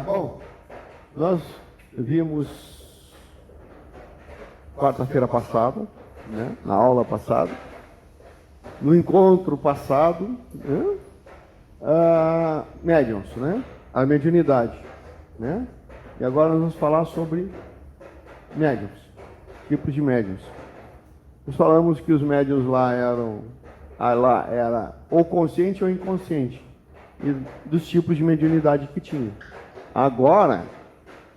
Bom, nós vimos quarta-feira passada, né, na aula passada, no encontro passado, né, médiuns, né, a mediunidade, né, e agora nós vamos falar sobre médiuns, tipos de médiuns. Nós falamos que os médiuns lá era ou consciente ou inconsciente, e dos tipos de mediunidade que tinha. Agora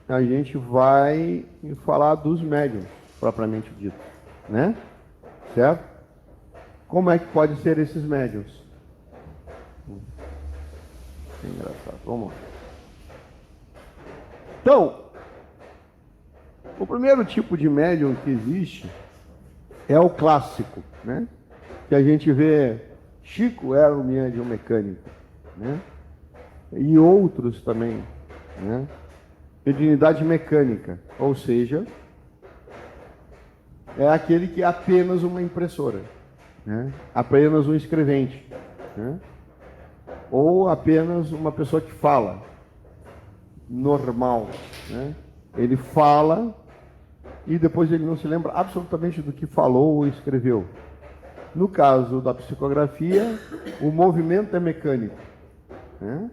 a gente vai falar dos médiuns, propriamente dito, né? Certo? Como é que pode ser esses médiuns? Que engraçado. Vamos lá. Então, o primeiro tipo de médium que existe é o clássico, né? Que a gente vê, Chico era um médium mecânico, né? E outros também, né? Mediunidade mecânica, ou seja, é aquele que é apenas uma impressora, né? Apenas um escrevente, né? Ou apenas uma pessoa que fala, normal, né? Ele fala e depois ele não se lembra absolutamente do que falou ou escreveu. No caso da psicografia, o movimento é mecânico, né?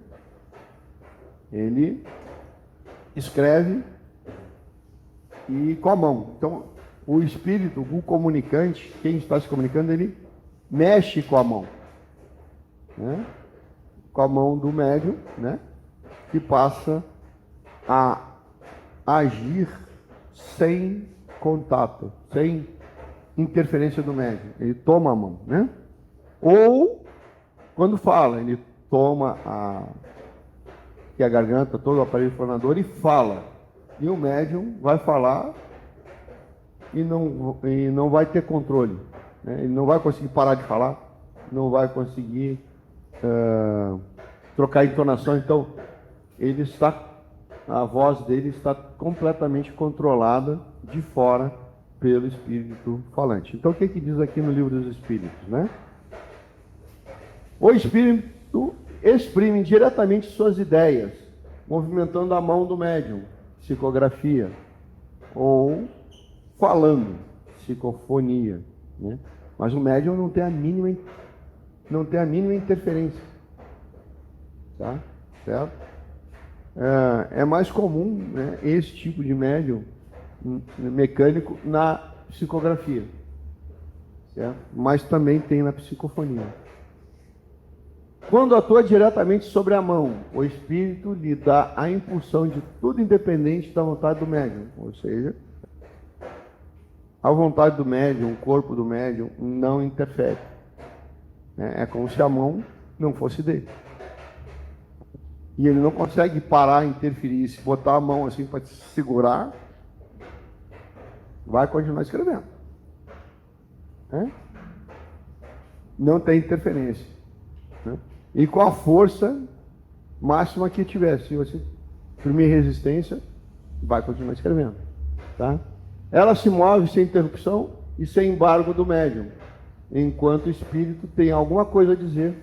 Ele escreve e com a mão. Então, o espírito, o comunicante, quem está se comunicando, ele mexe com a mão, né? Com a mão do médium, né? Que passa a agir sem contato, sem interferência do médium. Ele toma a mão, né? Ou, quando fala, ele toma a garganta, todo o aparelho fonador e fala. E o médium vai falar e não vai ter controle, né? Ele não vai conseguir parar de falar, não vai conseguir trocar entonação. Então, a voz dele está completamente controlada de fora pelo espírito falante. Então, o que diz aqui no Livro dos Espíritos, né? O espírito exprime diretamente suas ideias, movimentando a mão do médium, psicografia, ou falando, psicofonia, né? Mas o médium não tem a mínima interferência, tá? Certo? É mais comum, né, esse tipo de médium mecânico na psicografia, certo? Mas também tem na psicofonia. Quando atua diretamente sobre a mão, o espírito lhe dá a impulsão de tudo independente da vontade do médium, ou seja, a vontade do médium, o corpo do médium não interfere, né? É como se a mão não fosse dele. E ele não consegue parar, interferir. Se botar a mão assim para segurar, vai continuar escrevendo, né? Não tem interferência, né? E com a força máxima que tiver, se você imprimir resistência, vai continuar escrevendo, tá? Ela se move sem interrupção e sem embargo do médium, enquanto o espírito tem alguma coisa a dizer,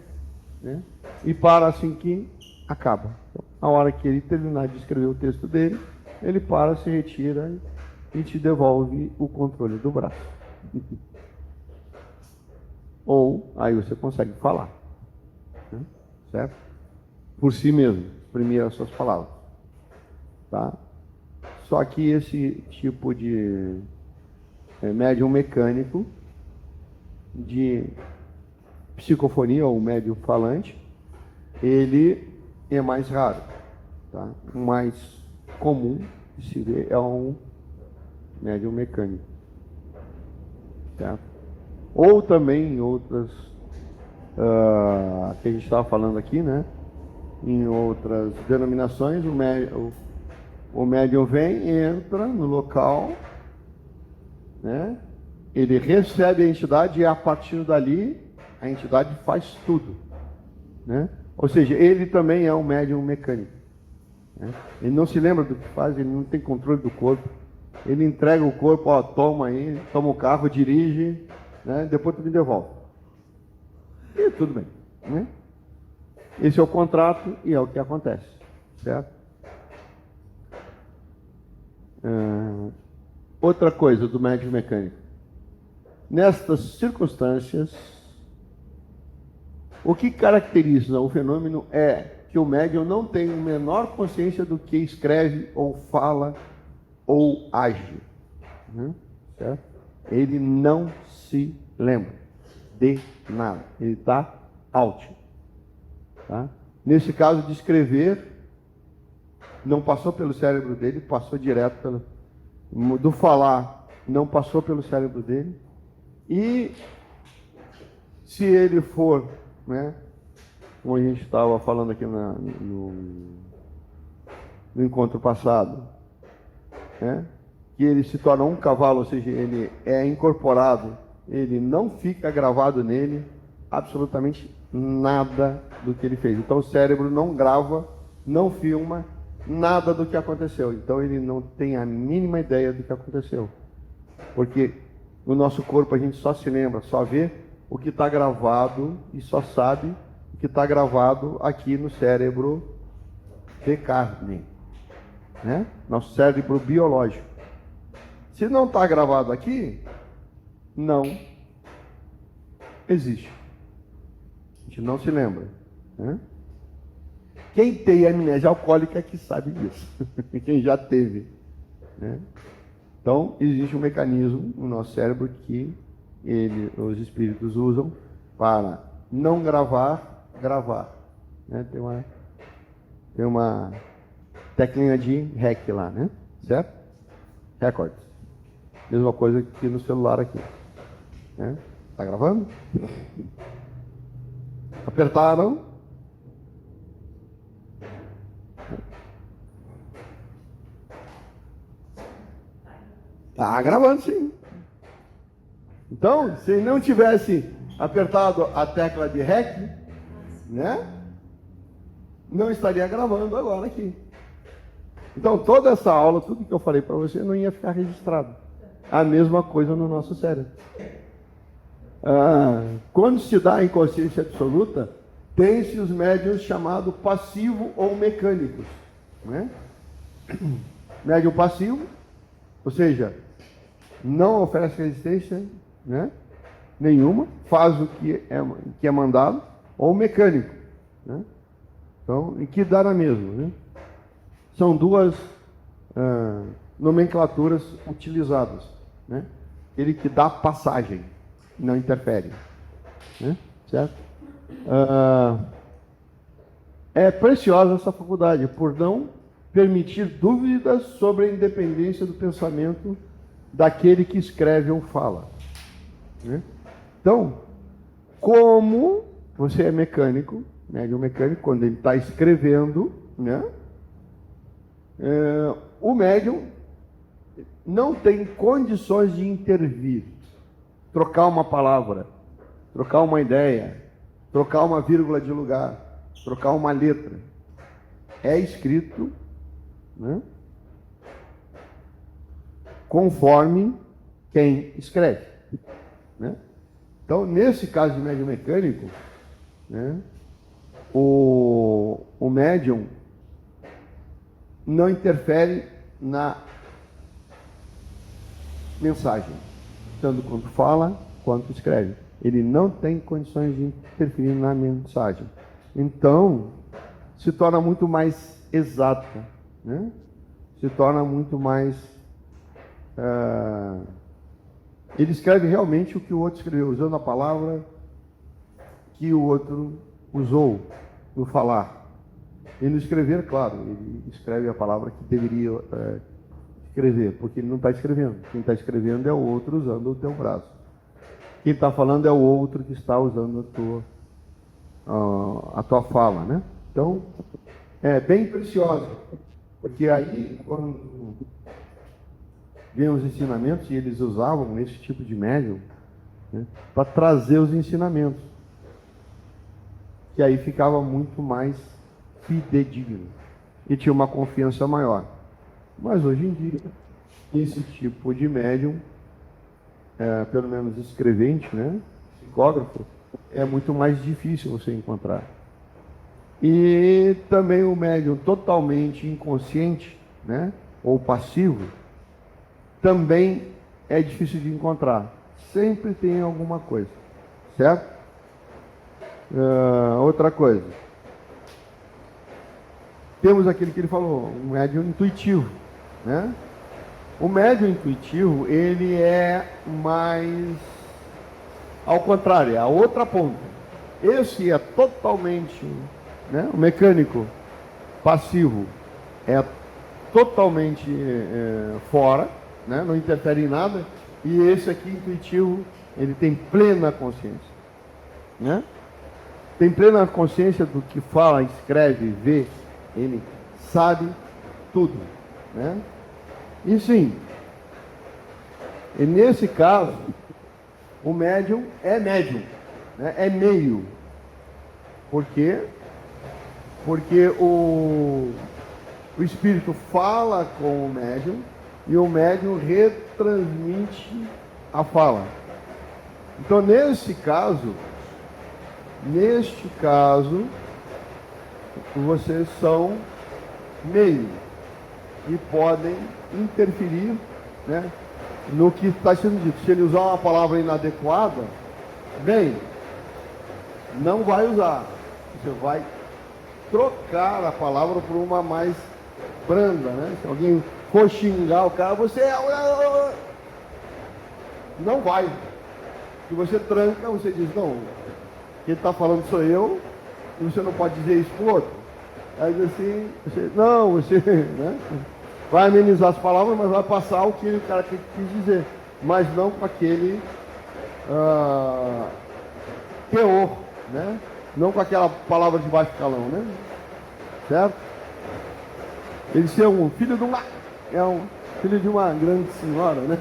né? E para assim que acaba. Então, a hora que ele terminar de escrever o texto dele, ele para, se retira e te devolve o controle do braço. Ou aí você consegue falar, né? Certo? Por si mesmo, exprimir as suas palavras, tá? Só que esse tipo de médium mecânico, de psicofonia ou médium falante, ele é mais raro, tá? O mais comum de se ver é um médium mecânico, certo? Ou também em outras que a gente estava falando aqui, né? Em outras denominações, o médium vem, entra no local, né? Ele recebe a entidade e a partir dali a entidade faz tudo, né? Ou seja, ele também é um médium mecânico, né? Ele não se lembra do que faz, ele não tem controle do corpo. Ele entrega o corpo, ó, toma aí, toma o carro, dirige, né? Depois tu me devolve. E tudo bem, né? Esse é o contrato e é o que acontece, certo? Outra coisa do médium mecânico. Nestas circunstâncias, o que caracteriza o fenômeno é que o médium não tem a menor consciência do que escreve, ou fala, ou age. Certo? Ele não se lembra de nada. Ele está out. Tá? Nesse caso de escrever, não passou pelo cérebro dele, passou direto pelo... Do falar, não passou pelo cérebro dele. E se ele for, né, como a gente estava falando aqui no encontro passado, né, que ele se torna um cavalo, ou seja, ele é incorporado, ele não fica gravado nele absolutamente nada do que ele fez. Então o cérebro não grava, não filma nada do que aconteceu. Então ele não tem a mínima ideia do que aconteceu. Porque no nosso corpo a gente só se lembra, só vê o que está gravado e só sabe o que está gravado aqui no cérebro de carne, né? Nosso cérebro biológico. Se não está gravado aqui, não existe. A gente não se lembra, né? Quem tem amnésia alcoólica é que sabe disso. Quem já teve, né? Então, existe um mecanismo no nosso cérebro que os espíritos usam para não gravar, né? Tem uma teclinha de REC lá, né? Certo? Record. Mesma coisa que no celular aqui, né? Tá gravando? Apertaram. Tá gravando, sim. Então, se não tivesse apertado a tecla de REC, né, não estaria gravando agora aqui. Então, toda essa aula, tudo que eu falei para você, não ia ficar registrado. A mesma coisa no nosso cérebro. Quando se dá a inconsciência absoluta, tem-se os médiuns chamados passivo ou mecânicos, né? Médium passivo, ou seja, não oferece resistência, né, nenhuma, faz o que é mandado, ou mecânico, né? Então, e que dá na mesma, né? São duas nomenclaturas utilizadas, né? Ele que dá passagem, não interfere, né? Certo? É preciosa essa faculdade por não permitir dúvidas sobre a independência do pensamento daquele que escreve ou fala, né? Então, como você é mecânico, médium mecânico, quando ele está escrevendo, né, o médium não tem condições de intervir, trocar uma palavra, trocar uma ideia, trocar uma vírgula de lugar, trocar uma letra. É escrito, né, conforme quem escreve, né? Então, nesse caso de médium mecânico, né, o médium não interfere na mensagem, tanto quanto fala, quanto escreve. Ele não tem condições de interferir na mensagem. Então, se torna muito mais exata, né? Se torna muito mais... ele escreve realmente o que o outro escreveu, usando a palavra que o outro usou no falar. E no escrever, claro, ele escreve a palavra que deveria escrever, porque ele não está escrevendo. Quem está escrevendo é o outro usando o teu braço. Quem está falando é o outro que está usando a tua fala, né? Então, é bem preciosa, porque aí, quando vem os ensinamentos, e eles usavam esse tipo de médium, né, para trazer os ensinamentos, que aí ficava muito mais fidedigno e tinha uma confiança maior. Mas hoje em dia, esse tipo de médium, pelo menos escrevente, né, psicógrafo, é muito mais difícil você encontrar. E também o médium totalmente inconsciente, né, ou passivo, também é difícil de encontrar. Sempre tem alguma coisa, certo? Outra coisa. Temos aquele que ele falou, um médium intuitivo, né? O médium intuitivo, ele é mais ao contrário, é a outra ponta. Esse é totalmente, né? O mecânico passivo é totalmente fora, né? Não interfere em nada. E esse aqui, intuitivo, ele tem plena consciência, né? Tem plena consciência do que fala, escreve, vê. Ele sabe tudo, né? E sim, e nesse caso, o médium, né? É meio. Por quê? Porque o espírito fala com o médium e o médium retransmite a fala. Então, neste caso, vocês são meio e podem interferir, né, no que está sendo dito. Se ele usar uma palavra inadequada, bem, não vai usar. Você vai trocar a palavra por uma mais branda, né? Se alguém for xingar o cara, você não vai. Se você tranca, você diz, não, quem está falando sou eu, e você não pode dizer isso para o outro. Aí assim, você né, vai amenizar as palavras, mas vai passar o que o cara quis dizer, mas não com aquele teor, né? Não com aquela palavra de baixo calão, né? Certo? Ele ser um filho de uma grande senhora, né?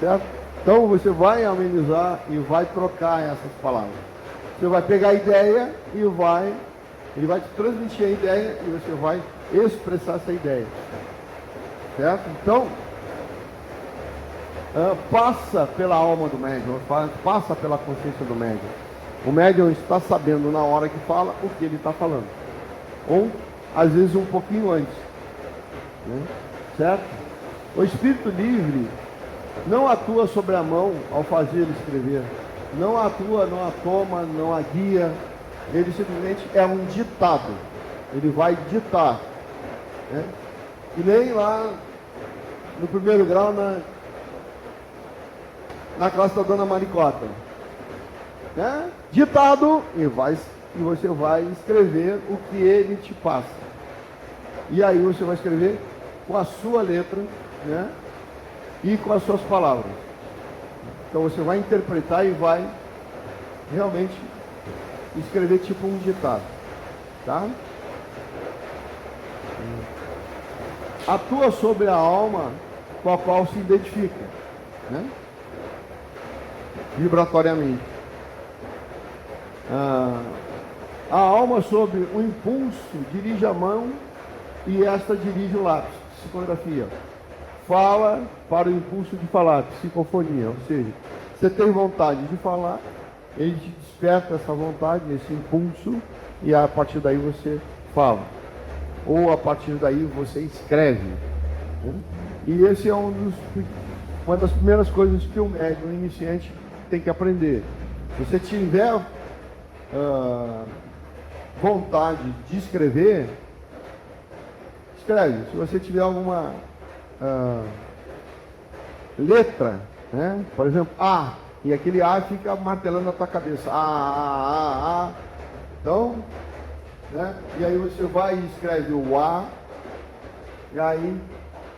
Certo? Então você vai amenizar e vai trocar essas palavras. Você vai pegar a ideia e ele vai te transmitir a ideia e você vai expressar essa ideia. Certo? Então, passa pela alma do médium, passa pela consciência do médium. O médium está sabendo na hora que fala o que ele está falando. Ou, às vezes, um pouquinho antes. Né? Certo? O espírito livre não atua sobre a mão ao fazer ele escrever. Não atua, não a toma, não a guia. Ele simplesmente é um ditado. Ele vai ditar. Né? E nem lá no primeiro grau na classe da Dona Maricota. Né? Ditado, e você vai escrever o que ele te passa. E aí você vai escrever com a sua letra, né? E com as suas palavras. Então você vai interpretar e vai realmente escrever tipo um ditado. Tá? Atua sobre a alma com a qual se identifica, né? Vibratoriamente. A alma, sob o impulso, dirige a mão e esta dirige o lápis. Psicografia. Fala para o impulso de falar, psicofonia. Ou seja, você tem vontade de falar, ele te desperta essa vontade, esse impulso, e a partir daí você fala. Ou a partir daí você escreve. Né? E esse é uma das primeiras coisas que o médium iniciante tem que aprender. Se você tiver vontade de escrever, escreve. Se você tiver alguma letra, né? Por exemplo, A, e aquele A fica martelando na tua cabeça. A. Então, né? E aí você vai e escreve o A, e aí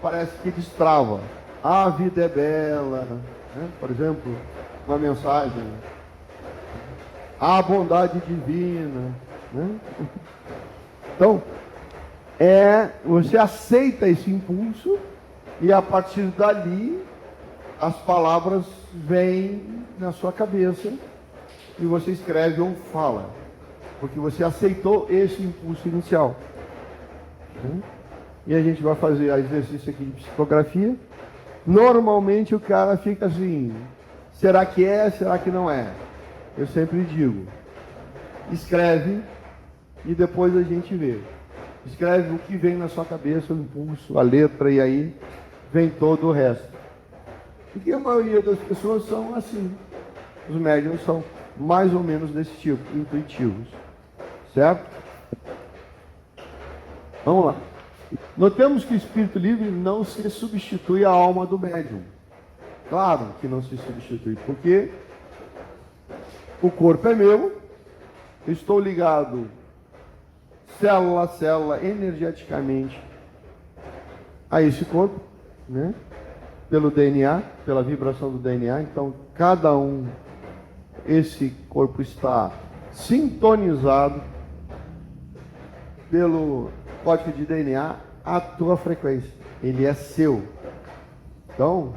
parece que destrava. A vida é bela, né? Por exemplo, uma mensagem. A bondade divina, né? Então, você aceita esse impulso e a partir dali as palavras vêm na sua cabeça e você escreve ou fala, porque você aceitou esse impulso inicial. E a gente vai fazer exercício aqui de psicografia. Normalmente o cara fica assim, será que é, será que não é? Eu sempre digo, escreve e depois a gente vê. Escreve o que vem na sua cabeça, o impulso, a letra, e aí vem todo o resto. Porque a maioria das pessoas são assim. Os médiums são mais ou menos desse tipo, intuitivos. Certo? Vamos lá. Notemos que o espírito livre não se substitui à alma do médium. Claro que não se substitui, porque o corpo é meu, estou ligado célula a célula energeticamente a esse corpo, né? Pelo DNA, pela vibração do DNA. Então, cada um, esse corpo está sintonizado pelo código de DNA a tua frequência. Ele é seu. Então,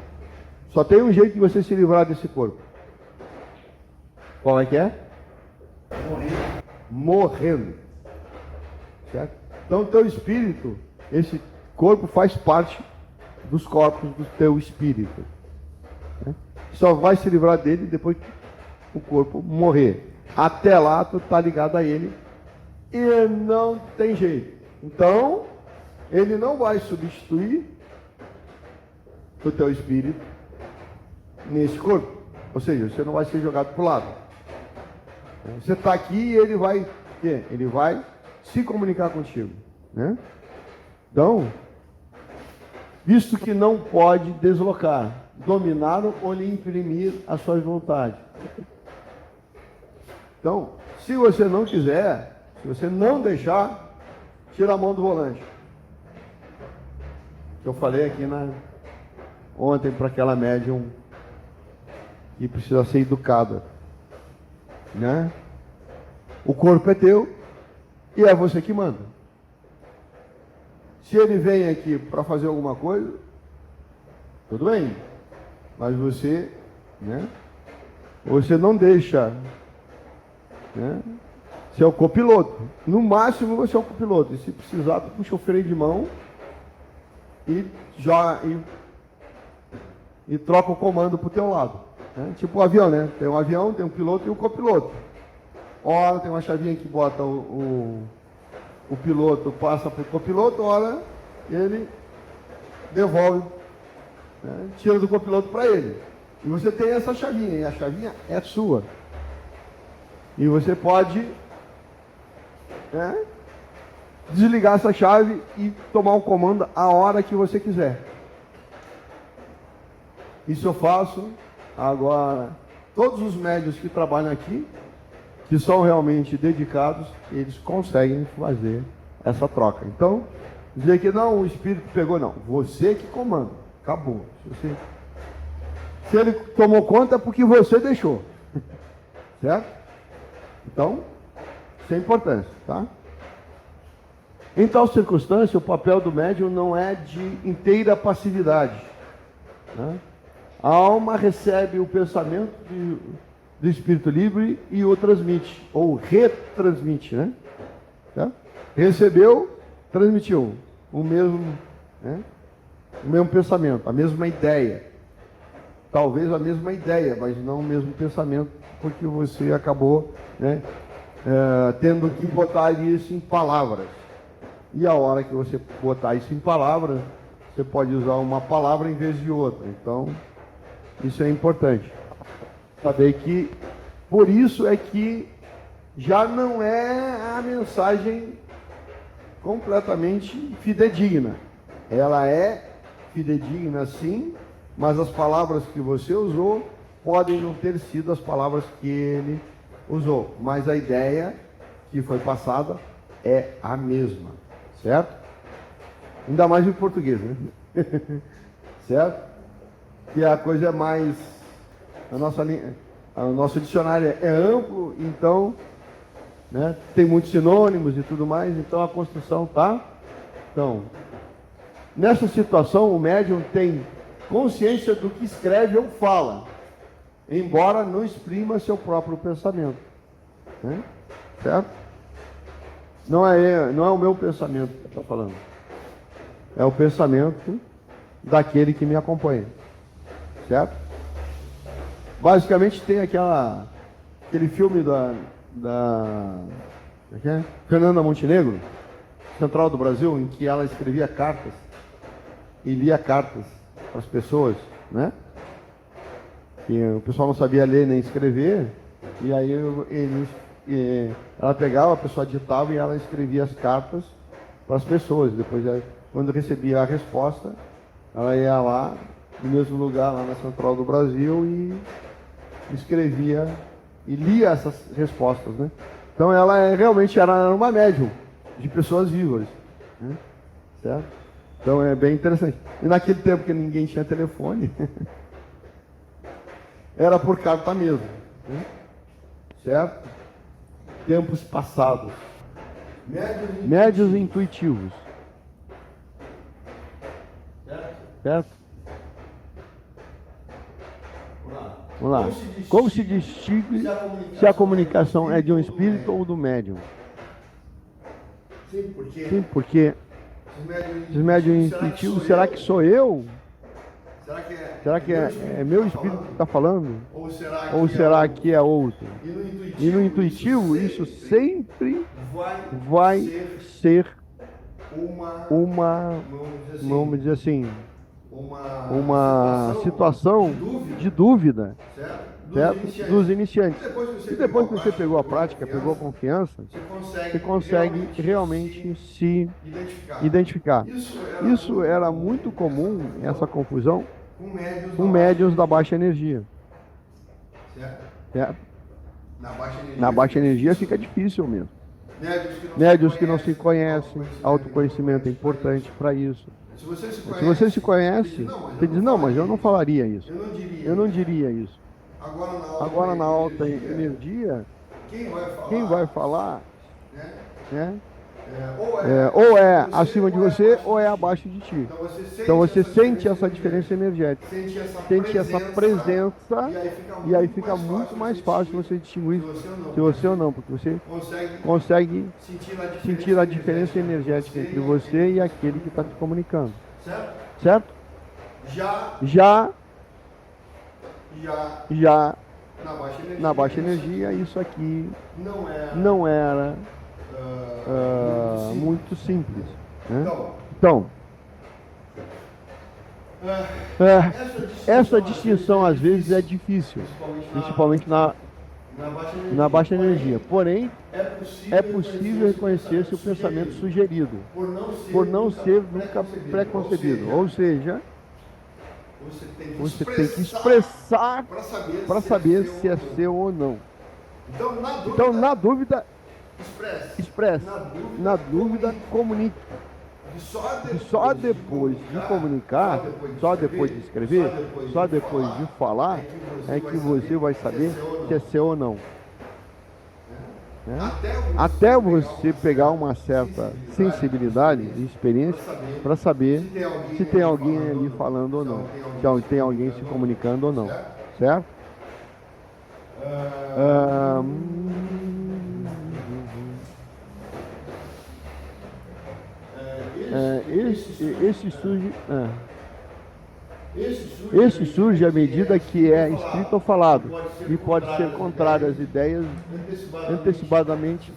só tem um jeito de você se livrar desse corpo. Qual é que é? Morrendo. Certo? Então, o teu espírito, esse corpo faz parte dos corpos do teu espírito. Né? Só vai se livrar dele depois que o corpo morrer. Até lá, tu está ligado a ele e não tem jeito. Então, ele não vai substituir o teu espírito nesse corpo. Ou seja, você não vai ser jogado para o lado. Você está aqui e ele vai, ele vai se comunicar contigo. Né? Então, visto que não pode deslocar, dominar ou lhe imprimir as suas vontades. Então, se você não quiser, se você não deixar, tira a mão do volante. Eu falei aqui ontem para aquela médium que precisa ser educada. Né? O corpo é teu e é você que manda. Se ele vem aqui para fazer alguma coisa, tudo bem. Mas você, né? Você não deixa, né? Você é o copiloto. No máximo você é o copiloto. E se precisar, tu puxa o freio de mão e troca o comando para o teu lado. Né? Tipo o avião, né? Tem um avião, tem um piloto e um copiloto. Ora tem uma chavinha que bota o piloto, passa para o copiloto, ora ele devolve, né? Tira do copiloto para ele. E você tem essa chavinha, e a chavinha é sua. E você pode, né, desligar essa chave e tomar um comando a hora que você quiser. Isso eu faço agora. Todos os médiuns que trabalham aqui, que são realmente dedicados, eles conseguem fazer essa troca. Então, dizer que não, o espírito pegou, não. Você que comanda. Acabou. Se ele tomou conta, é porque você deixou. Certo? Então, isso é importante, tá? Em tal circunstância, o papel do médium não é de inteira passividade. Né? A alma recebe o pensamento do espírito livre e o transmite, ou retransmite, né? Tá? Recebeu, transmitiu o mesmo, né? O mesmo pensamento, a mesma ideia. Talvez a mesma ideia, mas não o mesmo pensamento, porque você acabou, né, tendo que botar isso em palavras. E a hora que você botar isso em palavras, você pode usar uma palavra em vez de outra. Então, isso é importante. Saber que, por isso é que já não é a mensagem completamente fidedigna. Ela é fidedigna sim, mas as palavras que você usou podem não ter sido as palavras que ele usou. Mas a ideia que foi passada é a mesma, certo? Ainda mais em português, né? Certo? Que a coisa é mais... O nosso dicionário é amplo, então, né, tem muitos sinônimos e tudo mais, então a construção tá. Então, nessa situação, o médium tem consciência do que escreve ou fala, embora não exprima seu próprio pensamento. Né? Certo? Não é o meu pensamento que está falando. É o pensamento daquele que me acompanha. Certo? Basicamente tem aquele filme da Fernanda Montenegro, Central do Brasil, em que ela escrevia cartas e lia cartas para as pessoas, né? E o pessoal não sabia ler nem escrever, e aí ela pegava, a pessoa ditava e ela escrevia as cartas para as pessoas. Depois, quando recebia a resposta, ela ia lá, no mesmo lugar, lá na Central do Brasil, e escrevia e lia essas respostas, né? Então ela realmente era uma médium de pessoas vivas, né? Certo? Então é bem interessante. E naquele tempo que ninguém tinha telefone, era por carta mesmo, né? Certo? Tempos passados. Médios intuitivos. Certo? Vamos lá. Como se distingue se a comunicação é de um espírito ou do médium? Sim, porque os médios intuitivos, será que sou eu? Será que é meu espírito que está falando? Ou será que é outro? E no intuitivo, isso sempre vai ser uma, vamos dizer assim, uma situação de dúvida, certo? Dos iniciantes. E depois que você pegou a prática, pegou a confiança, você consegue realmente se identificar. Isso era muito comum, essa confusão, com médiuns da baixa energia. Certo? Na baixa energia fica difícil mesmo. Médiuns que não se conhecem, autoconhecimento é importante para isso. Se você se conhece, você diz, não, mas eu não falaria isso. Eu não diria isso. Agora na alta energia, quem vai falar, né? Ou é acima de você ou é abaixo de ti. Então você sente essa diferença energética, sente essa presença, e aí fica muito mais fácil você distinguir se você ou não, porque você consegue sentir a diferença energética entre você e aquele que está te comunicando. Certo? Já na baixa energia, isso aqui não era muito simples, né? Então, essa distinção às vezes é difícil, principalmente na baixa energia. Porém, é possível reconhecer se o pensamento sugerido, por não ser nunca preconcebido. Ou seja, você tem que expressar para saber se é seu ou não. Então, na dúvida, expresse. Na dúvida, comunique. E só depois de comunicar, só depois de escrever, só depois de falar, é que você vai saber se é seu ou não. Até você pegar uma certa sensibilidade e experiência para saber se tem alguém ali falando ou não, se tem alguém se comunicando ou não, certo? Esse surge à medida que é escrito ou falado, e pode ser contrário às ideias antecipadamente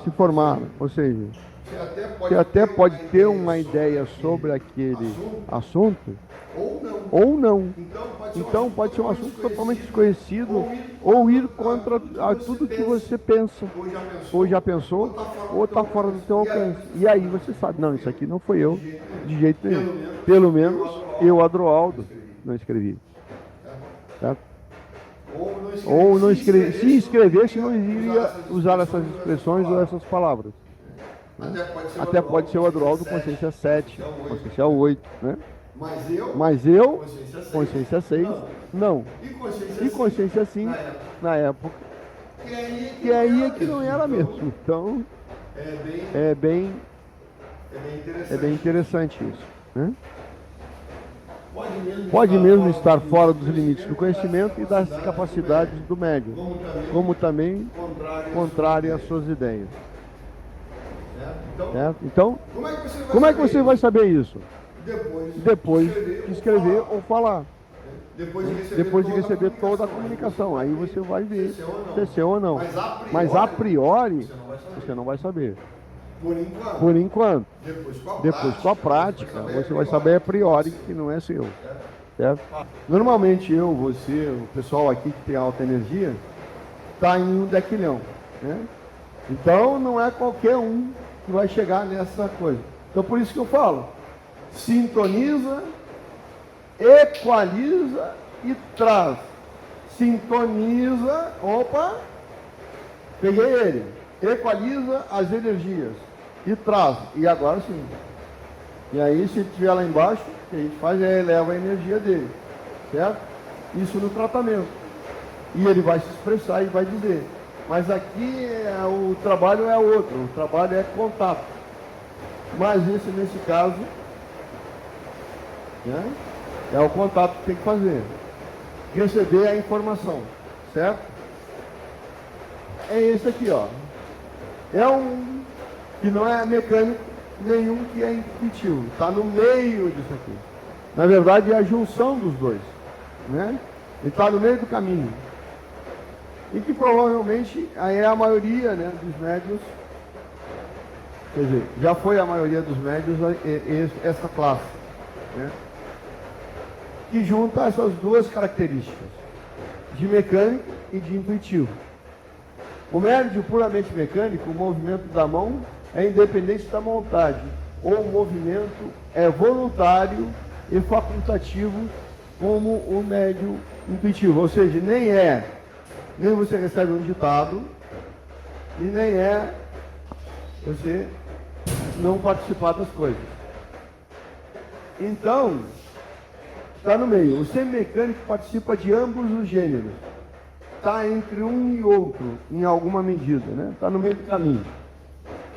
se formaram. Ou seja, você até pode ter uma ideia sobre aquele assunto, ou não. Então pode ser um assunto totalmente desconhecido, ou ir contra tudo que você pensa, ou já pensou, ou está fora do seu alcance. E aí você sabe, não, isso aqui não foi eu, de jeito nenhum. Pelo menos eu, Adroaldo, não escrevi. Certo? Ou não escrevi. Se escrevesse, não iria usar essas expressões ou essas palavras. Né? Até pode ser o Adroaldo consciência 7, consciência 8, né? Mas eu, consciência 6, não. E consciência 5, na época, que aí é que não era mesmo. Então, é bem interessante isso, né? Pode mesmo estar fora dos limites do conhecimento e das capacidades do médium, como também contrária às suas ideias. Certo? Então, como é que você vai saber isso? Depois de escrever ou falar. Depois de receber toda a comunicação. Aí você vai ver se é seu ou não. Mas a priori, você não vai saber. Por enquanto. Depois com a prática, você vai saber a priori que não é seu. certo? Normalmente eu, você, o pessoal aqui que tem alta energia, está em um dequilhão, né? Então não é qualquer um que vai chegar nessa coisa. Então por isso que eu falo, sintoniza, equaliza e traz. Sintoniza, opa, peguei ele, equaliza as energias e traz. E agora sim. E aí se ele estiver lá embaixo, o que a gente faz é eleva a energia dele, certo? Isso no tratamento. E ele vai se expressar e vai dizer. Mas aqui o trabalho é outro, o trabalho é contato. Mas esse, nesse caso, né, é o contato que tem que fazer. Receber a informação, certo? É esse aqui, ó. É um que não é mecânico, nenhum que é intuitivo. Está no meio disso aqui. Na verdade, é a junção dos dois, né? Ele está no meio do caminho. E que provavelmente aí é a maioria, né, dos médios, quer dizer, já foi a maioria dos médios essa classe, né, que junta essas duas características, de mecânico e de intuitivo. O médio puramente mecânico, o movimento da mão é independente da montagem, ou o movimento é voluntário e facultativo, como o médio intuitivo, ou seja, nem você recebe um ditado, e nem é você não participar das coisas. Então, está no meio. O semimecânico participa de ambos os gêneros. Está entre um e outro, em alguma medida, né? Está no meio do caminho,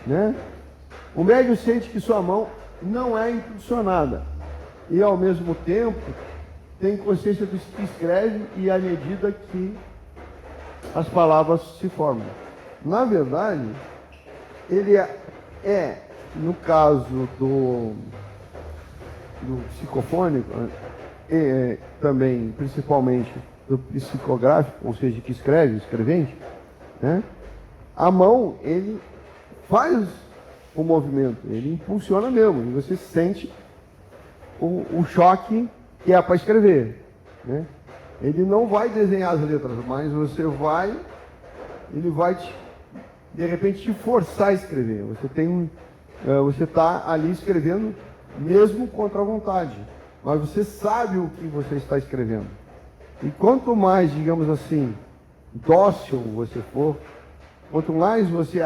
né? O médium sente que sua mão não é impulsionada e, ao mesmo tempo, tem consciência do que escreve e à medida que as palavras se formam. Na verdade, ele no caso do psicofônico, também, principalmente, do psicográfico, ou seja, que escreve, escrevente, né? A mão, ele faz o movimento, ele impulsiona mesmo, e você sente o choque que é para escrever, né? Ele não vai desenhar as letras, mas ele vai de repente te forçar a escrever. Você está ali escrevendo mesmo contra a vontade, mas você sabe o que você está escrevendo. E quanto mais, digamos assim, dócil você for, quanto mais você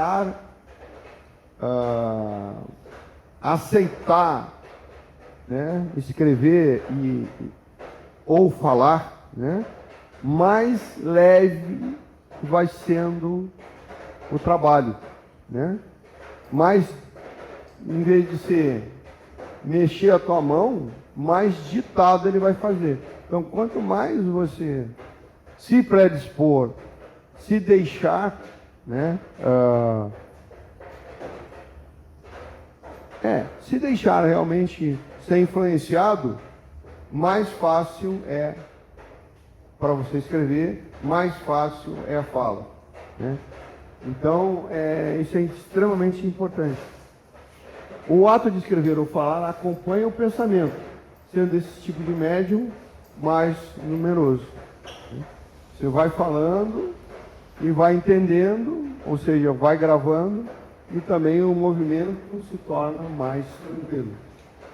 aceitar, né, escrever ou falar, né, mais leve vai sendo o trabalho, né? Mais, em vez de ser mexer a tua mão, mais ditado ele vai fazer. Então, quanto mais você se predispor, se deixar, né, se deixar realmente ser influenciado, mais fácil é para você escrever, mais fácil é a fala, né? Então, isso é extremamente importante. O ato de escrever ou falar acompanha o pensamento, sendo esse tipo de médium mais numeroso. Você vai falando e vai entendendo, ou seja, vai gravando, e também o movimento se torna mais tranquilo.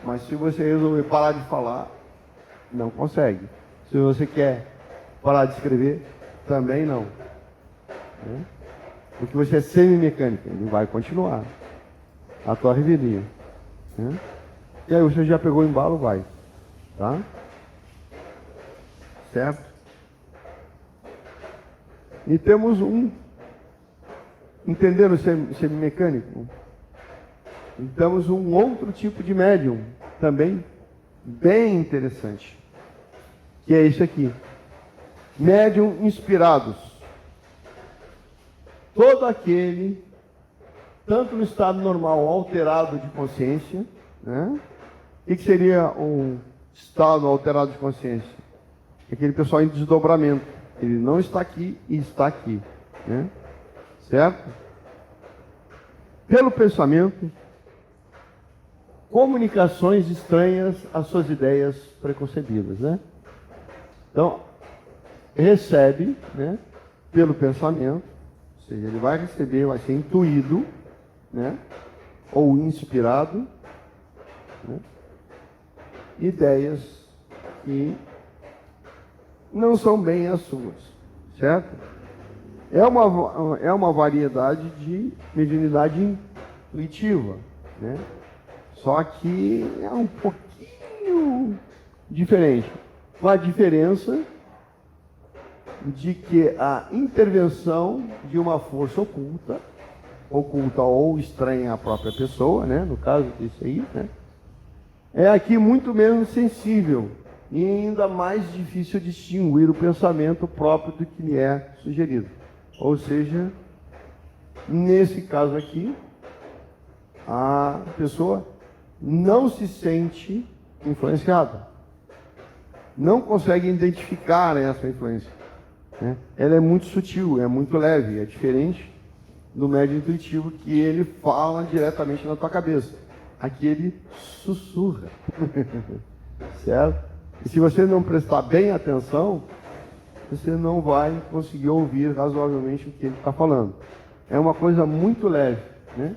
Mas se você resolver parar de falar, não consegue. Se você quer parar de escrever, também não, né? Porque você é semimecânica, ele vai continuar a tua revelia, né? E aí você já pegou o embalo, vai, tá? Certo? E temos entenderam o semimecânico? E temos um outro tipo de médium, também bem interessante, que é esse aqui. Médium inspirados. Todo aquele, tanto no estado normal alterado de consciência, né? O que seria um estado alterado de consciência? Aquele pessoal em desdobramento. Ele não está aqui e está aqui, né? Certo? Pelo pensamento, comunicações estranhas às suas ideias preconcebidas, né? Então, recebe, né, pelo pensamento, ou seja, ele vai receber, vai ser intuído, né, ou inspirado, né, ideias que não são bem as suas, certo? É uma variedade de mediunidade intuitiva, né? Só que é um pouquinho diferente. Com a diferença de que a intervenção de uma força oculta ou estranha à própria pessoa, né? No caso desse aí, né? É aqui muito menos sensível e ainda mais difícil distinguir o pensamento próprio do que lhe é sugerido. Ou seja, nesse caso aqui, a pessoa não se sente influenciada. Não consegue identificar essa influência, né? Ela é muito sutil, é muito leve, é diferente do médium intuitivo que ele fala diretamente na tua cabeça. Aqui ele sussurra, certo? E se você não prestar bem atenção, você não vai conseguir ouvir razoavelmente o que ele está falando. É uma coisa muito leve, né?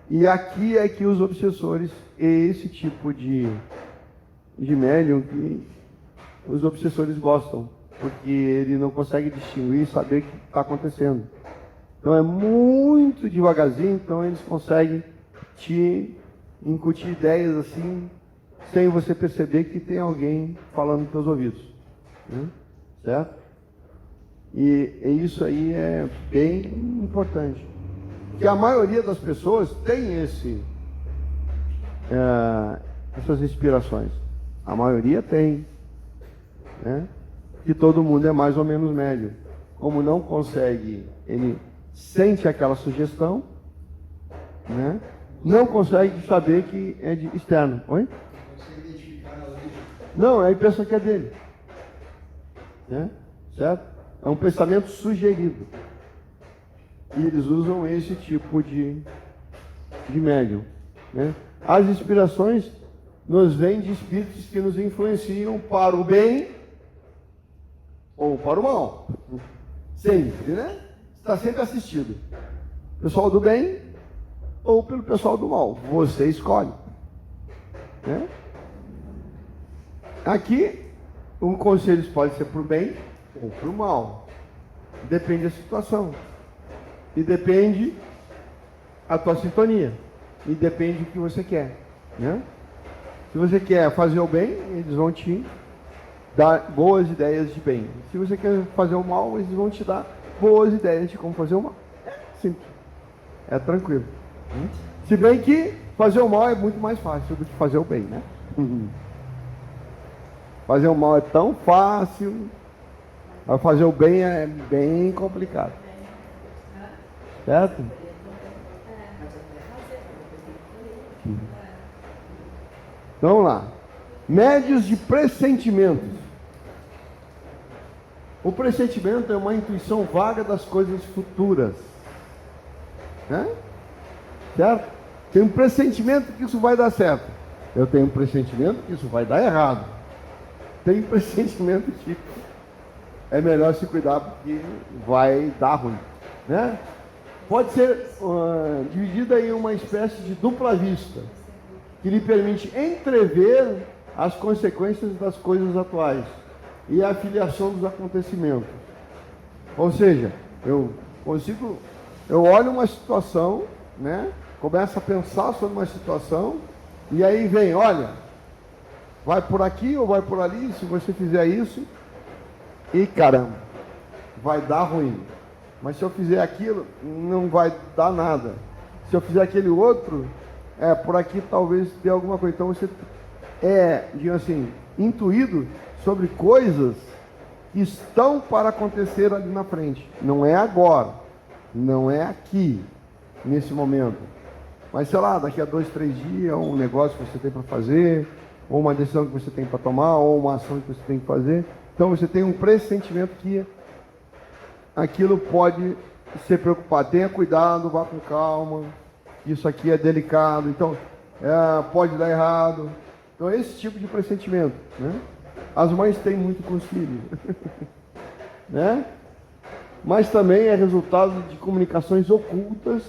E aqui é que os obsessores, esse tipo de médium que os obsessores gostam, porque ele não consegue distinguir e saber o que está acontecendo. Então é muito devagarzinho, então eles conseguem te incutir ideias assim, sem você perceber que tem alguém falando nos teus ouvidos, né? Certo? E isso aí é bem importante. Porque a maioria das pessoas tem essas inspirações. A maioria tem, né? Que todo mundo é mais ou menos médio. Como não consegue, ele sente aquela sugestão, né? Não consegue saber que é de externo. Oi? Não consegue identificar a origem. Não, aí pensa que é dele, né? Certo? É um pensamento sugerido. E eles usam esse tipo de médium, né? As inspirações nos vêm de espíritos que nos influenciam para o bem ou para o mal. Sempre, né? Está sempre assistido. Pessoal do bem ou pelo pessoal do mal. Você escolhe, né? Aqui, um conselho pode ser para o bem ou para o mal. Depende da situação. E depende a tua sintonia. E depende do que você quer, né? Se você quer fazer o bem, eles vão te dar boas ideias de bem. Se você quer fazer o mal, eles vão te dar boas ideias de como fazer o mal. É simples. É tranquilo. Se bem que fazer o mal é muito mais fácil do que fazer o bem, né? Fazer o mal é tão fácil, mas fazer o bem é bem complicado. Certo? Então, vamos lá. Médios de pressentimentos. O pressentimento é uma intuição vaga das coisas futuras, né? Certo? Tem um pressentimento que isso vai dar certo. Eu tenho um pressentimento que isso vai dar errado. Tem um pressentimento que é melhor se cuidar porque vai dar ruim, né? Pode ser dividida em uma espécie de dupla vista, que lhe permite entrever as consequências das coisas atuais e a filiação dos acontecimentos. Ou seja, eu olho uma situação, né? Começo a pensar sobre uma situação e aí vem, olha, vai por aqui ou vai por ali, se você fizer isso, e caramba, vai dar ruim. Mas se eu fizer aquilo, não vai dar nada. Se eu fizer aquele outro, por aqui talvez dê alguma coisa. Então você digamos assim, intuído sobre coisas que estão para acontecer ali na frente. Não é agora, não é aqui, nesse momento. Mas sei lá, daqui a 2, 3 dias, um negócio que você tem para fazer, ou uma decisão que você tem para tomar, ou uma ação que você tem que fazer. Então você tem um pressentimento que aquilo pode ser preocupado. Tenha cuidado, vá com calma, isso aqui é delicado, então pode dar errado. Então, esse tipo de pressentimento, né? As mães têm muito com os filhos, né? Mas também é resultado de comunicações ocultas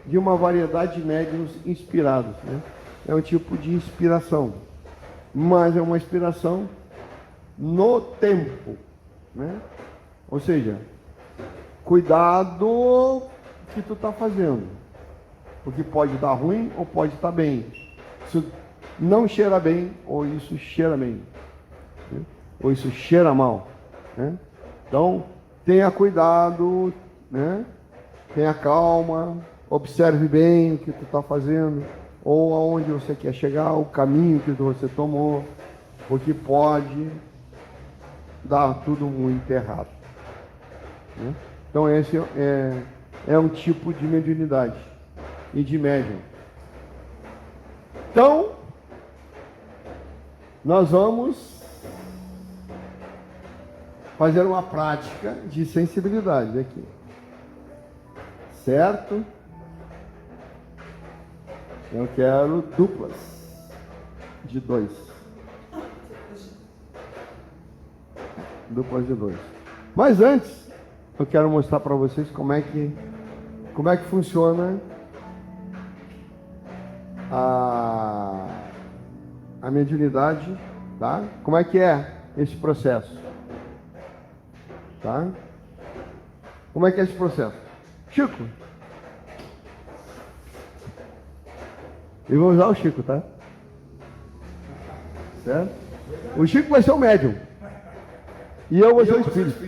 de uma variedade de médiuns inspirados, né? É um tipo de inspiração, mas é uma inspiração no tempo, né? Ou seja, cuidado que tu está fazendo, porque pode dar ruim ou pode estar bem. Isso não cheira bem ou isso cheira bem, né? Ou isso cheira mal, né? Então tenha cuidado, né? Tenha calma, observe bem o que tu está fazendo ou aonde você quer chegar, o caminho que você tomou, porque pode dar tudo muito errado, né? Então esse é um tipo de mediunidade e de médium. Então, nós vamos fazer uma prática de sensibilidade aqui, certo? Eu quero duplas de 2. Duplas de 2. Mas antes, eu quero mostrar para vocês como é que funciona a mediunidade, tá? Como é que é esse processo, tá? Como é que é esse processo? Chico, eu vou usar o Chico, tá? Certo? O Chico vai ser o médium e eu vou ser o espírito.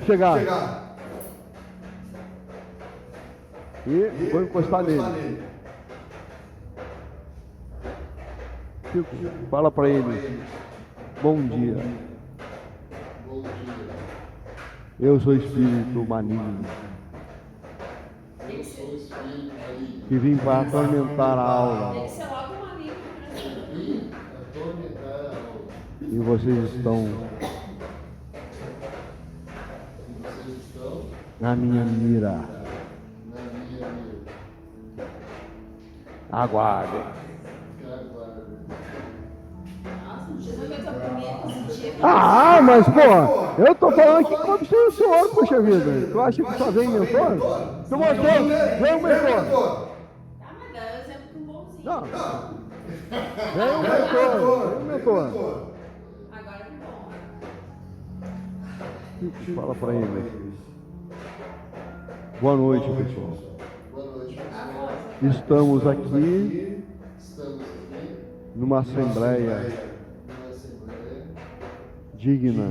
Chegar. E vou encostar nele. Chico, fala para ele. Bom dia. Bom dia. Eu sou espírito maligno Eu sou o espírito maligno. que vim para atormentar a aula. Tem que ser logo um amigo. Vim atormentar a aula. E vocês estão E vocês estão na minha mira. na minha mira. Aguardem. Aguardem. Nossa, não precisa ver tua primeira positiva. Ah, mas pô, eu tô falando aqui como se o senhor, poxa vida. Tu acha que só vem mentor? Tu mostrou, vem o mentor. Tá, mas dá o exemplo com um bonzinho. Não. Vem o mentor. Agora que bom. Fala pra ele. Boa noite, pessoal. Boa noite, A pessoal. voz. Estamos aqui Estamos aqui numa assembleia numa assembleia digna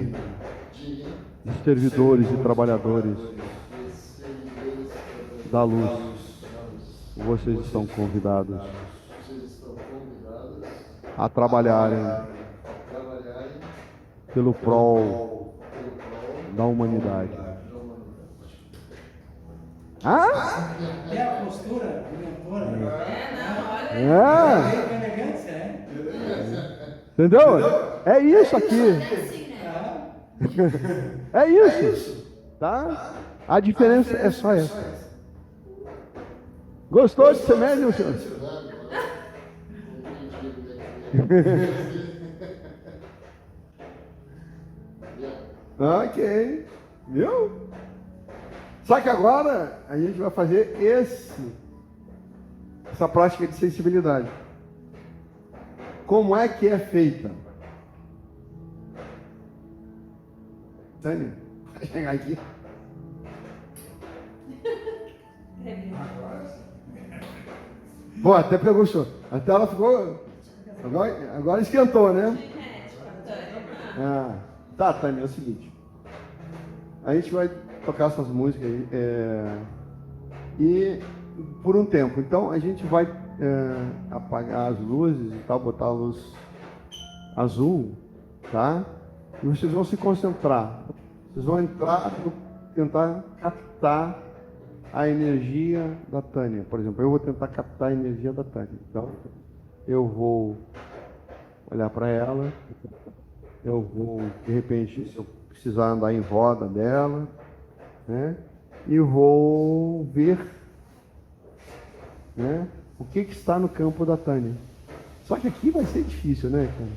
digna de servidores e trabalhadores de servidores da luz. da luz. Vocês estão convidados Vocês estão convidados a trabalharem a trabalharem pelo prol pelo prol da humanidade. da humanidade. Ah? É a postura do mentor, né? É, não, olha. É, Com elegância, né? entendeu? É isso aqui. É assim, né? É isso. Tá? A diferença é só essa. Gostou de ser médium, senhor? Ok. Viu? Só que agora a gente vai fazer essa prática de sensibilidade. Como é que é feita? Tânia, vai chegar aqui. Pô, até pegou o senhor. Até ela ficou. Agora esquentou, né? Genética, Tânia. Ah, tá, Tânia, é o seguinte. A gente vai tocar essas músicas e por um tempo. Então a gente vai apagar as luzes e tal, botar a luz azul, tá? E vocês vão se concentrar. Vocês vão entrar, tentar captar a energia da Tânia. Por exemplo, eu vou tentar captar a energia da Tânia. Então, eu vou olhar para ela, eu vou, de repente, se eu precisar andar em roda dela, né? e vou ver, né, o que está no campo da Tânia. Só que aqui vai ser difícil, né, cara?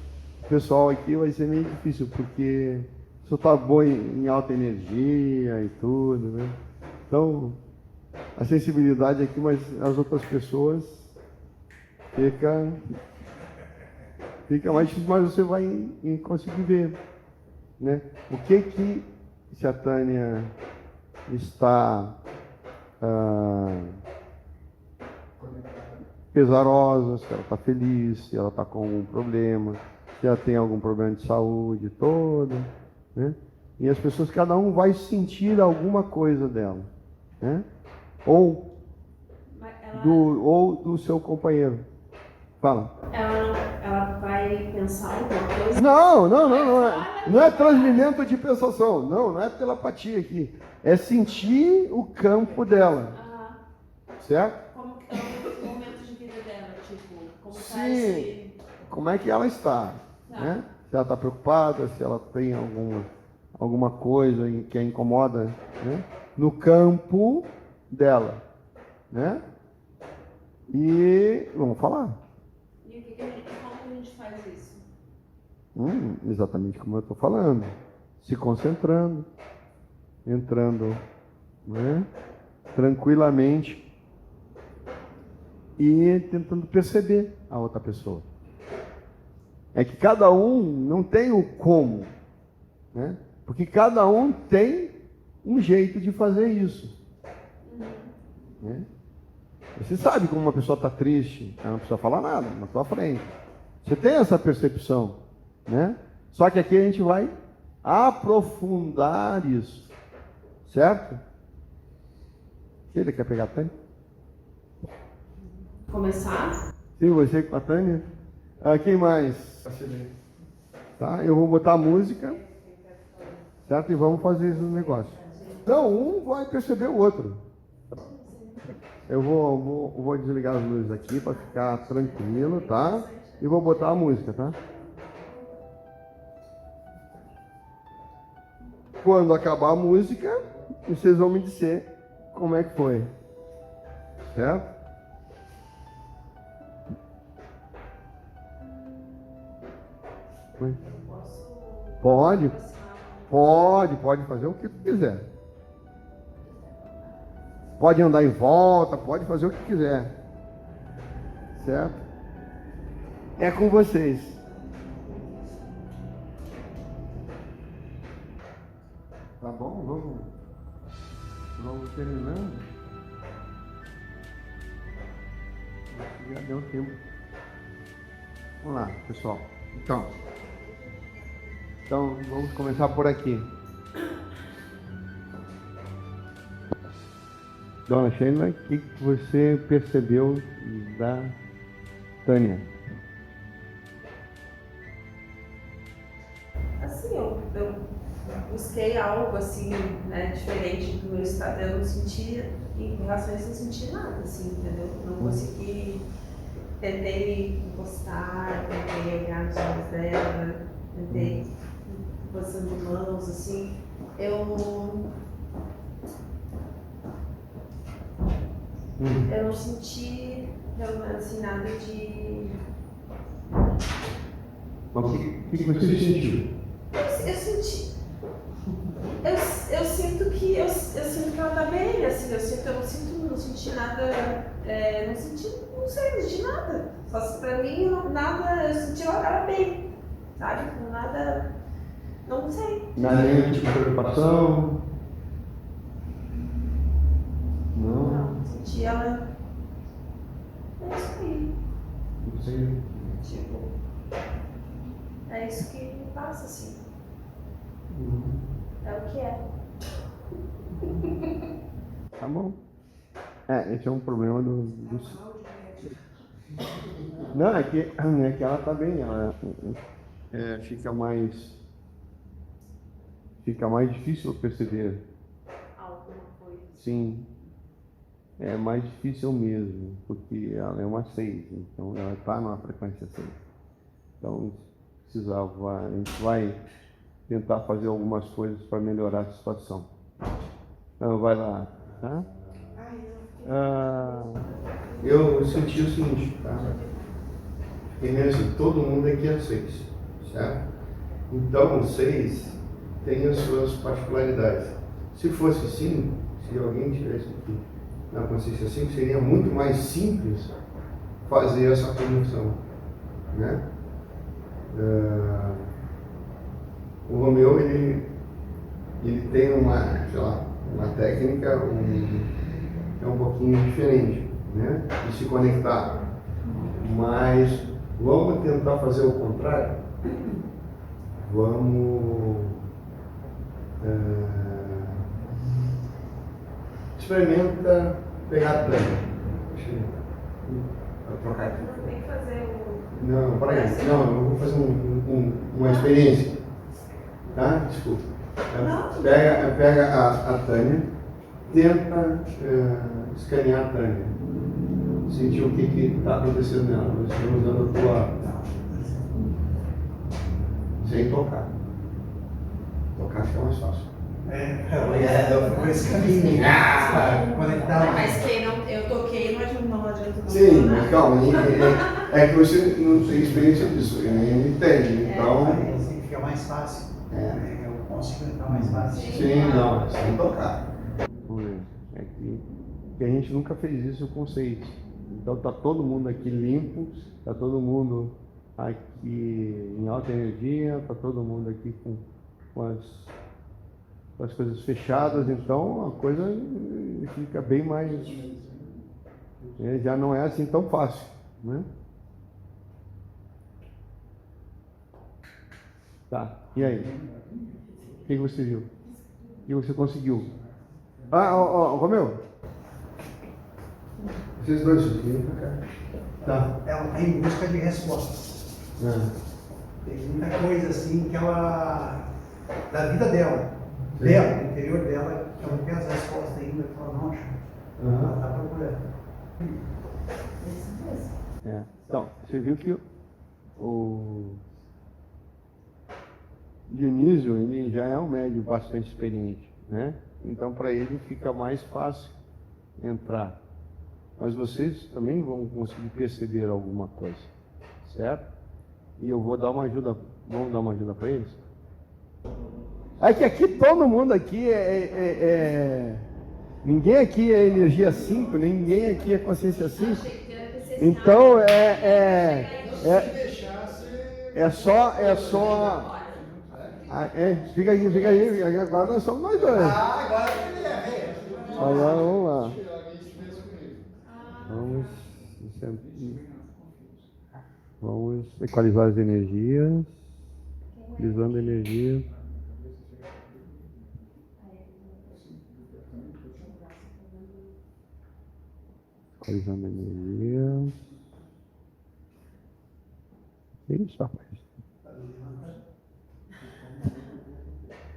O pessoal aqui vai ser meio difícil, porque você está bom em alta energia e tudo, né? Então, a sensibilidade aqui, mas as outras pessoas fica mais difícil, mas você vai conseguir ver, né? O que se a Tânia está pesarosa, se ela está feliz, se ela está com algum problema, se ela tem algum problema de saúde todo, né? E as pessoas, cada um vai sentir alguma coisa dela, né? Ou do seu companheiro. Fala. Ela vai pensar alguma coisa? Não é transmimento de pensação. Não é telepatia aqui. É sentir o campo dela. Certo? Como que tá o momento de vida dela? Tipo, como tá Sim. esse... Como é que ela está? Né? Se ela está preocupada, se ela tem alguma coisa que a incomoda, né? No campo dela, né? E vamos falar. E como que a gente faz isso? Exatamente como eu estou falando. Se concentrando, entrando, né, tranquilamente e tentando perceber a outra pessoa. É que cada um não tem o como, né? Porque cada um tem um jeito de fazer isso, né? Você sabe como uma pessoa está triste, ela não precisa falar nada na tua frente. Você tem essa percepção, né? Só que aqui a gente vai aprofundar isso, certo? Ele quer pegar a Tânia? Começar? Sim, você com a Tânia. Quem mais? Tá? Eu vou botar a música, certo? E vamos fazer esse negócio. Então, um vai perceber o outro. Eu vou desligar as luzes aqui para ficar tranquilo, tá? E vou botar a música, tá? Quando acabar a música, vocês vão me dizer como é que foi. Certo? Pode fazer o que tu quiser. Pode andar em volta, pode fazer o que quiser. Certo? É com vocês. Tá bom? Vamos terminando. Já deu tempo. Vamos lá, pessoal. Então vamos começar por aqui. Dona Sheila, o que você percebeu da Tânia? Assim, eu busquei algo assim, né, diferente do meu estado. Eu não senti, em relação a isso, não senti nada, assim, entendeu? Não consegui, tentei encostar, tentei olhar nos olhos dela, tentei passando mãos, assim. Eu não senti, assim, nada de... O que você sentiu? Eu senti... Eu sinto que ela tá bem, assim, não senti nada, não senti nada. Só se pra mim, nada, eu senti ela bem, sabe? Nada, não sei. Nada nenhum tipo de preocupação? Não, senti ela, é isso aí. Não sei. Tipo, é isso que me passa, assim. É o que é. Tá bom. Esse é um problema do... Não, é que ela tá bem, ela fica mais difícil perceber. Alguma coisa. Sim, é mais difícil mesmo, porque ela é uma 6, então ela está numa frequência 6. Então, a gente vai tentar fazer algumas coisas para melhorar a situação. Então, vai lá. Tá? Eu senti o seguinte, tá? Primeiro assim, todo mundo aqui é 6, certo? Então, o 6 tem as suas particularidades. Se fosse 5, se alguém tivesse aqui na consciência 5, seria muito mais simples fazer essa conversão, né? O Romeu, ele tem uma, sei lá, uma técnica é um pouquinho diferente, né? De se conectar. Mas vamos tentar fazer o contrário. Vamos experimenta pegar a trama. Deixa eu trocar aqui. Não tem que fazer o. Não, para aí. Não, eu vou fazer uma experiência. Tá? Desculpa. Pega a Tânia, tenta escanear a Tânia. Sentir o que está acontecendo nela. Você está usando a tua. Sem tocar. Tocar fica mais fácil. Eu fui esse caminho. Conectar. Mas quem não. Eu toquei, mas não adianta. Sim, mas calma. É que você não tem experiência disso. Ele entende. Então. Assim fica mais fácil. Eu consigo entrar mais fácil. Sim, não. Sem tocar. É que a gente nunca fez isso com 6. Então tá todo mundo aqui limpo, tá todo mundo aqui em alta energia, tá todo mundo aqui com as coisas fechadas, então a coisa fica bem mais. Já não é assim tão fácil, né? Tá, e aí? O que você viu? O que você conseguiu? Romeu? Vocês dois subiram pra cá. Tá. Ela está em busca de respostas. Tem muita coisa assim que ela. Da vida dela. Do interior dela, que ela não tem as respostas ainda, que ela não acha. Ela está procurando. Então, você viu que o Dionísio, ele já é um médium bastante experiente, né? Então, para ele fica mais fácil entrar. Mas vocês também vão conseguir perceber alguma coisa, certo? E eu vou dar uma ajuda, vamos dar uma ajuda para eles? É que aqui todo mundo aqui ninguém aqui é energia 5, ninguém aqui é consciência 5. Então fica aí, agora nós somos nós dois. Agora Agora vamos lá. Vamos equalizar as energias, utilizando energia. Equalizando energia. Isso, rapaz.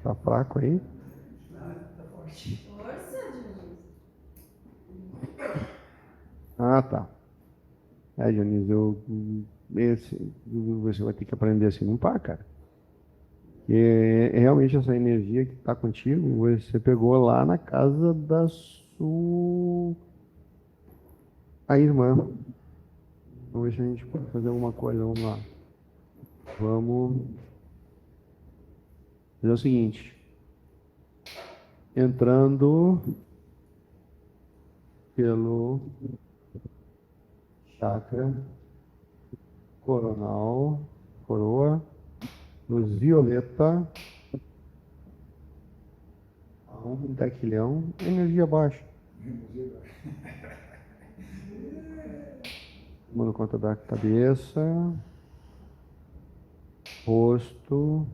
Tá fraco aí? Força, Dionísio. Ah, tá. Dionísio, você vai ter que aprender a se limpar, cara. E realmente essa energia que está contigo, você pegou lá na casa da sua irmã. Vamos ver se a gente pode fazer alguma coisa, vamos lá. Vamos fazer o seguinte. Entrando pelo chakra coronal, coroa, luz violeta, um tequilhão, energia baixa. Tomando conta da cabeça, rosto,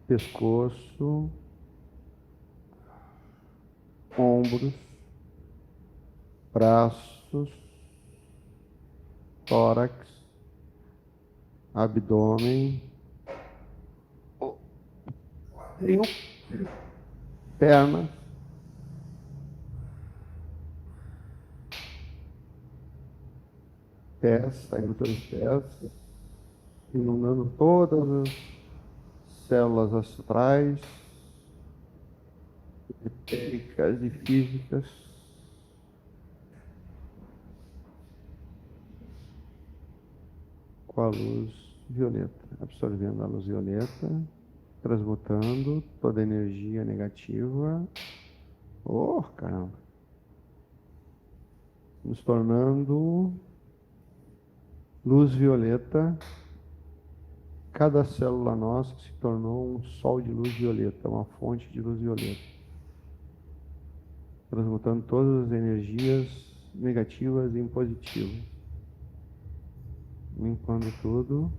pescoço, ombros, braços, tórax, abdômen, pernas, pés, saindo pelos pés, inundando todas as células astrais, técnicas e físicas. Com a luz violeta, absorvendo a luz violeta, transmutando toda a energia negativa. Oh, caramba! Nos tornando luz violeta. Cada célula nossa se tornou um sol de luz violeta, uma fonte de luz violeta, transmutando todas as energias negativas em positivas, limpando tudo.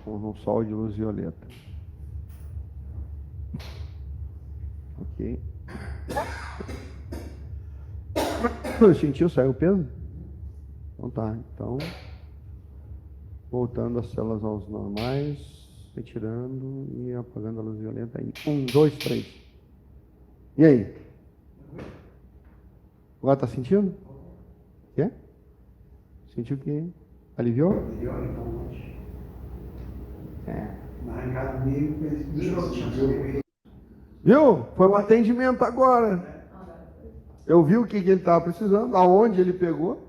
Um sol de luz violeta. Ok. Sentiu? Saiu o peso? Então tá. Então, voltando as células aos normais, retirando e apagando a luz violeta. Aí. 1, 2, 3. E aí? Agora tá sentindo? Quê? Sentiu que aliviou? Melhor então hoje. É. Na arrancada do meio, Viu? Foi um atendimento agora. Eu vi o que ele estava precisando, aonde ele pegou.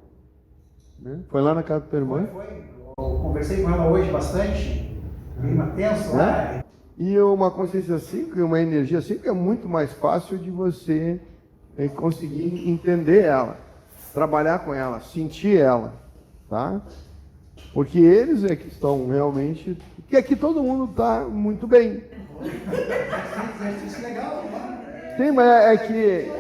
Né? Foi lá na casa da tua irmã. Foi. Eu conversei com ela hoje bastante. Clima tenso lá. E uma consciência 5 e uma energia 5 é muito mais fácil de você conseguir entender ela, trabalhar com ela, sentir ela, tá? Porque eles é que estão realmente... Porque aqui todo mundo está muito bem. Exercício legal, né? Sim, mas é que...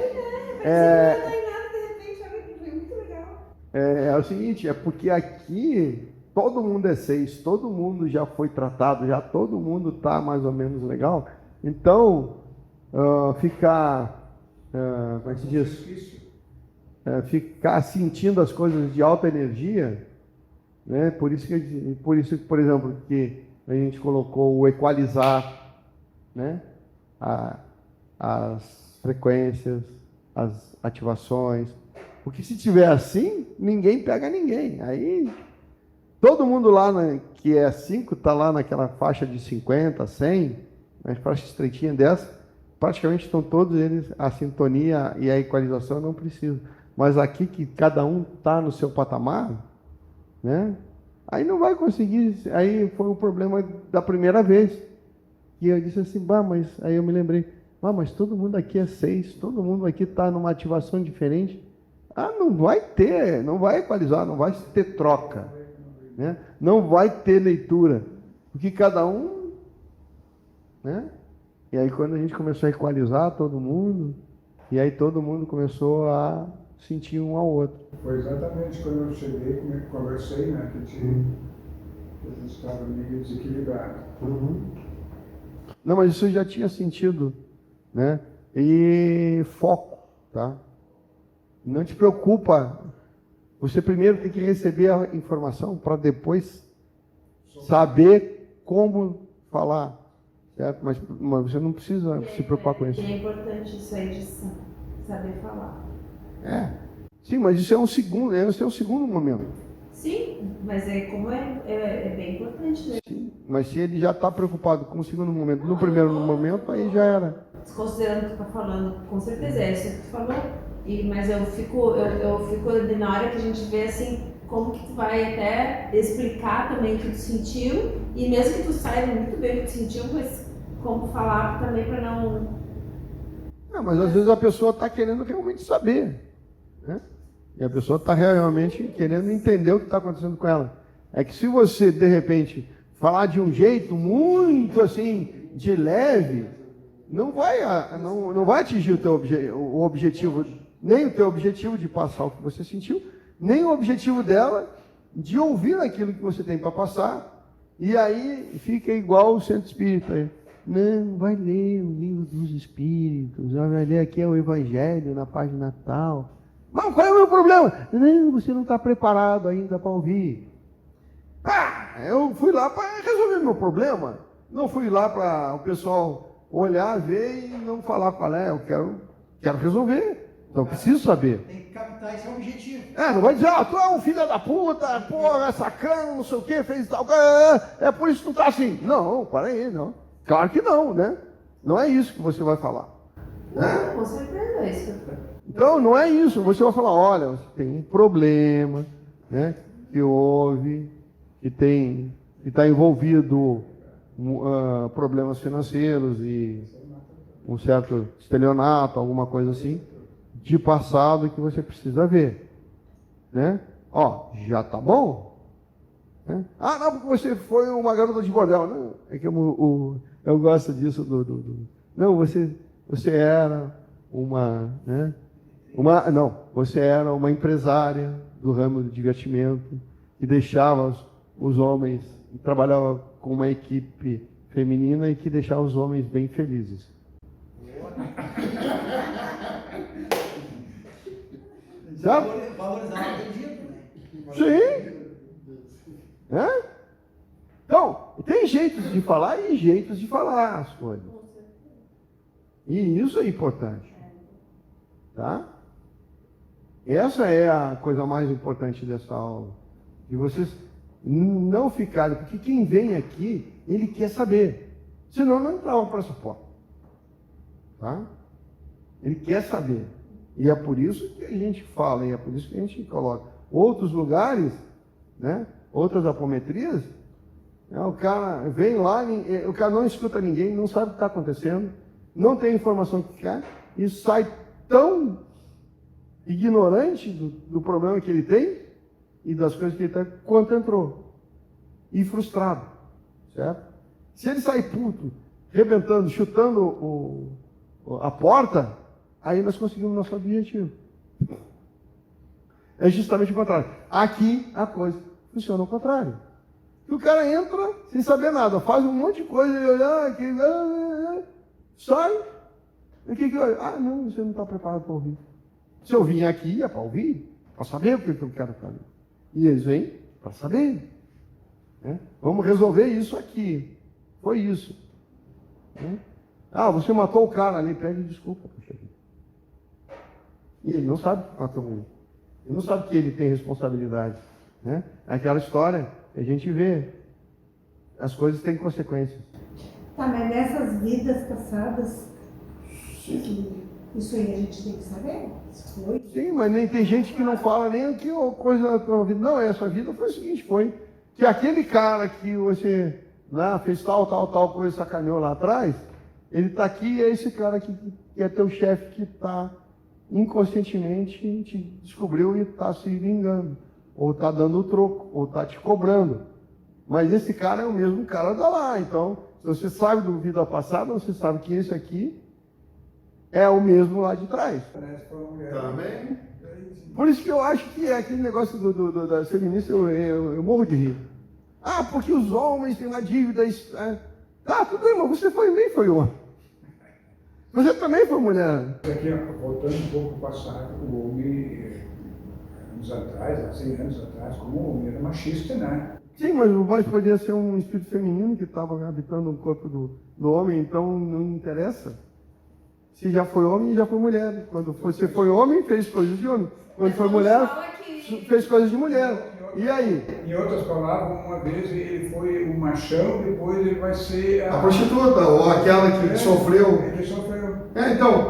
É o seguinte, é porque aqui todo mundo é 6, todo mundo já foi tratado, já todo mundo está mais ou menos legal. Então, ficar, como é que se diz? Ficar sentindo as coisas de alta energia, né? Por isso, por exemplo, que a gente colocou o equalizar, né? As frequências, as ativações. Porque se tiver assim, ninguém pega ninguém. Aí, todo mundo lá que é 5, está lá naquela faixa de 50, 100, uma faixa estreitinha dessa, praticamente estão todos eles, a sintonia e a equalização não precisa. Mas aqui que cada um está no seu patamar, né? Aí não vai conseguir. Aí foi o problema da primeira vez. E eu disse assim, mas aí eu me lembrei, mas todo mundo aqui é 6, todo mundo aqui está numa ativação diferente. Não vai ter, não vai equalizar, não vai ter troca, né? Não vai ter leitura, porque cada um, né? E aí quando a gente começou a equalizar todo mundo, e aí todo mundo começou a sentir um ao outro. Foi exatamente quando eu cheguei, conversei, né, que a gente estava meio desequilibrado. Não, mas isso eu já tinha sentido, né? E foco, tá? Não te preocupa. Você primeiro tem que receber a informação para depois saber como falar, certo? Mas você não precisa se preocupar com isso. É importante isso aí de saber falar. Sim, mas isso é um segundo momento. Sim, mas é bem importante, né? Sim, mas se ele já está preocupado com o segundo momento, no primeiro momento, aí já era. Considerando o que tu está falando, com certeza é isso que tu falou. Mas eu fico na hora que a gente vê assim, como que tu vai até explicar também o que tu sentiu, e mesmo que tu saiba muito bem o que tu sentiu, mas como falar também para não... Mas às vezes a pessoa está querendo realmente saber, né? E a pessoa está realmente querendo entender o que está acontecendo com ela. É que se você, de repente, falar de um jeito muito assim, de leve, não vai atingir o objetivo, nem o teu objetivo de passar o que você sentiu, nem o objetivo dela de ouvir aquilo que você tem para passar. E aí fica igual o centro espírita. Não, vai ler o livro dos espíritos, vai ler aqui o Evangelho na página tal. Mas qual é o meu problema? Não, você não está preparado ainda para ouvir. Eu fui lá para resolver meu problema. Não fui lá para o pessoal olhar, ver e não falar qual é. Eu quero resolver. Então eu preciso saber. Tem que captar esse objetivo. Não vai dizer, tu é um filho da puta, porra, é sacana, não sei o que, fez tal. É por isso que tu tá assim. Não, para aí, não. Claro que não, né? Não é isso que você vai falar. Né? Com certeza, é isso. Então, não é isso. Você vai falar, olha, você tem um problema, né? Que houve, que está envolvido problemas financeiros e um certo estelionato, alguma coisa assim, de passado que você precisa ver, né? Ó, já tá bom? Né? Ah, não, porque você foi uma garota de bordel. Não, é que eu gosto disso Não, você era uma, né? Você era uma empresária do ramo do divertimento que deixava os homens, trabalhava com uma equipe feminina e que deixava os homens bem felizes. Certo? Valorizar o acredito, né? Sim. Então, tem jeitos de falar e jeitos de falar as coisas. E isso é importante. Tá? Essa é a coisa mais importante dessa aula. De vocês não ficarem, porque quem vem aqui, ele quer saber. Senão não entrava para essa porta. Tá? Ele quer saber. E é por isso que a gente fala, e é por isso que a gente coloca. Outros lugares, né? Outras apometrias, o cara vem lá, o cara não escuta ninguém, não sabe o que está acontecendo, não tem a informação que quer, e sai tão ignorante do problema que ele tem e das coisas que ele tem, quanto entrou. E frustrado. Certo? Se ele sair puto, rebentando, chutando a porta, aí nós conseguimos nosso objetivo. É justamente o contrário. Aqui a coisa funciona ao contrário. O cara entra sem saber nada, faz um monte de coisa, ele olha, sai. O que olha? Ah, não, você não está preparado para ouvir. Se eu vim aqui é para ouvir, para saber o que eu quero fazer. E eles vêm para saber. Né? Vamos resolver isso aqui. Foi isso. Né? Ah, você matou o cara ali, pede desculpa. Puxa. E ele não sabe que matou ele. Ele não sabe que ele tem responsabilidade. Né? Aquela história, a gente vê. As coisas têm consequências. Tá, mas nessas vidas passadas, isso aí a gente tem que saber? Se foi? Sim, mas nem tem gente que não fala nem que coisa da tua vida. Não, essa vida foi o seguinte, foi que aquele cara que você fez tal coisa, sacaneou lá atrás, ele está aqui e é esse cara que é teu chefe que está inconscientemente te descobriu e está se vingando, ou está dando o troco, ou está te cobrando. Mas esse cara é o mesmo cara da lá. Então, se você sabe do vida passada, você sabe que esse aqui é o mesmo lá de trás. Parece que foi uma mulher. Também. Por isso que eu acho que é aquele negócio da feminista, eu morro de rir. Ah, porque os homens têm uma dívida. Tá, tudo bem, mas você também foi homem. Você também foi mulher. Aqui, voltando um pouco para o passado, o homem, anos atrás, há 100 anos atrás, como o homem era machista, né? Sim, mas o voz podia ser um espírito feminino que estava habitando o corpo do homem, então não interessa. Se já foi homem, já foi mulher. Quando você foi homem, fez coisas de homem. Quando foi mulher, fez coisas de mulher. E aí? Em outras palavras, uma vez ele foi o machão, depois ele vai ser A prostituta, ou aquela que sofreu. Ele sofreu. Então,